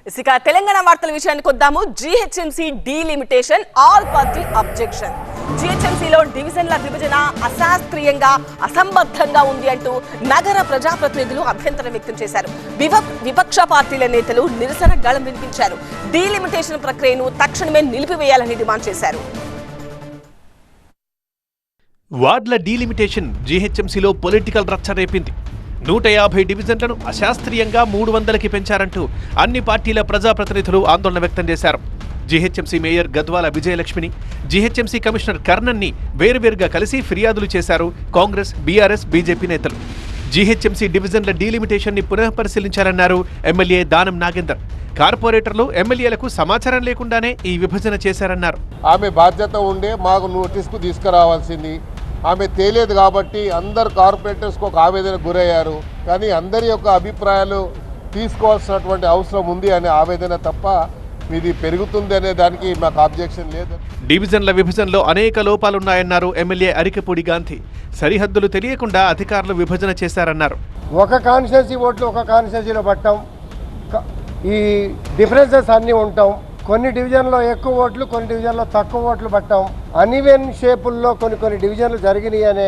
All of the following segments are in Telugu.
ఇక తెలంగాణ వార్తల విషయానికి వద్దాము. GHMC delimitation all party objection. జీహెచ్ఎంసీలో డివిజన్ల విభజన అశాస్త్రీయంగా అసంబద్ధంగా ఉంది అంటూ నగర ప్రజాప్రతినిధులు అభ్యంతరం వ్యక్తం చేశారు. విపక్ష పార్టీల నేతలు నిరసన గళం వినిపించారు. డీలిమిటేషన్ ప్రక్రియను తక్షణమే నిలిపివేయాలని డిమాండ్ చేశారు. వార్డుల డీలిమిటేషన్ జీహెచ్ఎంసీలో పొలిటికల్ రచ్చ రేపింది. 150 డివిజన్లను అశాస్త్రీయంగా 300కి పెంచారంటూ అన్ని పార్టీల ప్రజాప్రతినిధులు ఆందోళన వ్యక్తం చేశారు. జీహెచ్ఎంసీ మేయర్ గద్వాల విజయలక్ష్మిని, జీహెచ్ఎంసీ కమిషనర్ కర్ణన్ని వేరువేరుగా కలిసి ఫిర్యాదులు చేశారు కాంగ్రెస్, బీఆర్ఎస్, బీజేపీ నేతలు. జీహెచ్ఎంసీ డివిజన్ల డీలిమిటేషన్ ని పునఃపరిశీలించారన్నారు ఎమ్మెల్యే దానం నాగేందర్. కార్పొరేటర్లు ఎమ్మెల్యేలకు సమాచారం లేకుండానే ఈ విభజన చేశారన్నారు. ఆమె బాధ్యత ఉండే మాకు నోటీస్కు తీసుకురావాల్సింది. ఆమె తేలేదు కాబట్టి అందరు కార్పొరేటర్స్కి ఒక ఆవేదన గురయ్యారు. కానీ అందరి యొక్క అభిప్రాయాలు తీసుకోవాల్సినటువంటి అవసరం ఉంది అనే ఆవేదన తప్ప ఇది పెరుగుతుంది అనే దానికి మాకు ఆబ్జెక్షన్ లేదు. డివిజన్ల విభజనలో అనేక లోపాలున్నాయన్నారు ఎమ్మెల్యే అరికపూడి గాంధీ. సరిహద్దులు తెలియకుండా అధికారులు విభజన చేశారన్నారు. ఒక కాన్స్టిట్యున్సీ ఓట్లు ఒక కాన్స్టిట్యున్సీలో పట్టాం, ఈ డిఫరెన్సెస్ అన్నీ ఉంటాం. కొన్ని డివిజన్లో ఎక్కువ ఓట్లు, కొన్ని డివిజన్లో తక్కువ ఓట్లు పట్టాం. అన్ఈవెన్ షేపుల్లో కొన్ని డివిజన్లు జరిగినాయి అనే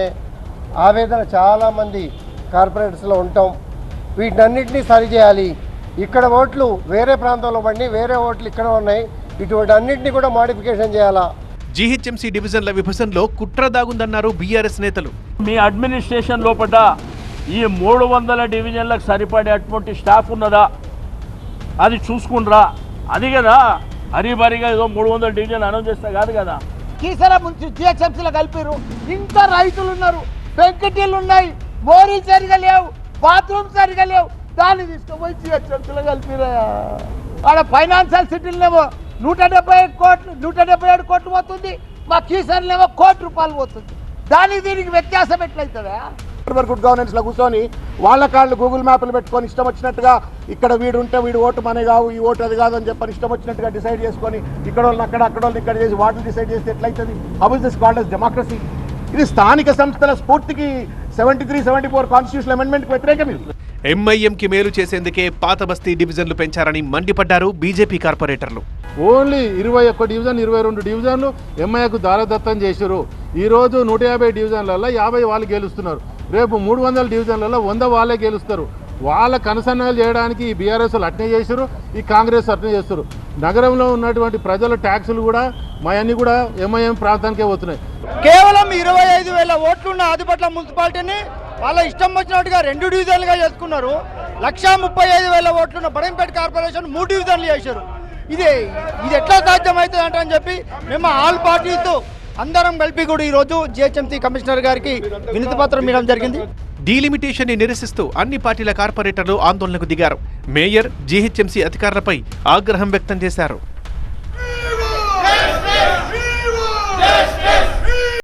ఆవేదన చాలామంది కార్పొరేటర్స్లో ఉంటాం. వీటన్నిటినీ సరిచేయాలి. ఇక్కడ ఓట్లు వేరే ప్రాంతంలో పడి వేరే ఓట్లు ఇక్కడ ఉన్నాయి. ఇటువంటి అన్నింటినీ కూడా మోడిఫికేషన్ చేయాలా. జీహెచ్ఎంసీ డివిజన్ల విభజనలో కుట్ర దాగుందన్నారు బీఆర్ఎస్ నేతలు. మీ అడ్మినిస్ట్రేషన్ లోపల ఈ 300 డివిజన్లకు సరిపడే అటువంటి స్టాఫ్ ఉన్నదా అది చూసుకుండ్రా. అది కదా హరిభరిగా ఏదో 300 డివిజన్ అనౌన్స్ చేస్తా కాదు కదా. కీసర ముంచి జిహెచ్ఎంసీలో కలిపారు. ఇంకా రైతులు ఉన్నారు, పెంకుటిళ్ళు ఉన్నాయి, మోరీలు సరిగా లేవు, బాత్రూమ్ సరిగా లేవు. దాన్ని తీసుకుపోయి జిహెచ్ఎంసీలో కలిపిరా. ఆడ ఫైనాన్షియల్ సిటీలనేమో 177 కోట్లు పోతుంది, మా కీసర్లేమో ₹1 కోటి పోతుంది. దానికి దీనికి వ్యత్యాసం ఎట్లయితుందా? గుడ్ గవర్నెన్స్ లో కూర్చొని వాళ్ళ కాళ్ళు గూగుల్ మ్యాప్లు పెట్టుకొని ఇష్టం వచ్చినట్టుగా ఇక్కడ వీడు ఉంటే వీడు ఓటు మనే కావు, ఈ ఓటు అది కాదు అని చెప్పని ఇష్టం వచ్చినట్టుగా డిసైడ్ చేసుకొని ఇక్కడ వాళ్ళని అక్కడ వాళ్ళని ఇక్కడ చేసి వాటిని డిసైడ్ చేస్తే ఎట్లయితుంది? How is this called as democracy? ఇది స్థానిక సంస్థల స్ఫూర్తికి 73-74 కాన్స్టిట్యూషనల్ అమెండ్మెంట్కి వ్యతిరేకం. ఇది ఎంఐఎంకి మేలు చేసేందుకే పాత బస్తీ డివిజన్లు పెంచారని మండిపడ్డారు బీజేపీ కార్పొరేటర్లు. ఓన్లీ 21 డివిజన్ 22 డివిజన్లు ఎంఐకు దారదత్తం చేశారు. ఈరోజు 150 డివిజన్లలో 50 వాళ్ళు గెలుస్తున్నారు. రేపు 300 డివిజన్లలో 100 వాళ్ళే గెలుస్తారు. వాళ్ళ కనసన్నాలు చేయడానికి ఈ బీఆర్ఎస్ అట్నే చేశారు, ఈ కాంగ్రెస్ అట్నే చేస్తారు. నగరంలో ఉన్నటువంటి ప్రజల ట్యాక్సులు కూడా అన్నీ కూడా ఎంఐఎం ప్రాంతానికే పోతున్నాయి. కేవలం 25,000 ఓట్లున్న ఆదిపట్ల మున్సిపాలిటీని వాళ్ళ ఇష్టం వచ్చినట్టుగా 2 డివిజన్లుగా చేసుకున్నారు. 135,000 ఓట్లున్న బడంపేట కార్పొరేషన్ 3 డివిజన్లు చేశారు. ఇది ఎట్లా సాధ్యమవుతుంది అంటే చెప్పి మేము ఆల్ పార్టీతో అందరం కలిపి కూడా ఈరోజు జిహెచ్ఎంసీ కమిషనర్ గారికి వినతి పత్రం ఇవ్వడం జరిగింది. డీలిమిటేషన్ ని నిరసిస్తూ అన్ని పార్టీల కార్పొరేటర్లు ఆందోళనకు దిగారు. మేయర్, జీహెచ్ఎంసీ అధికారులపై ఆగ్రహం వ్యక్తం చేశారు.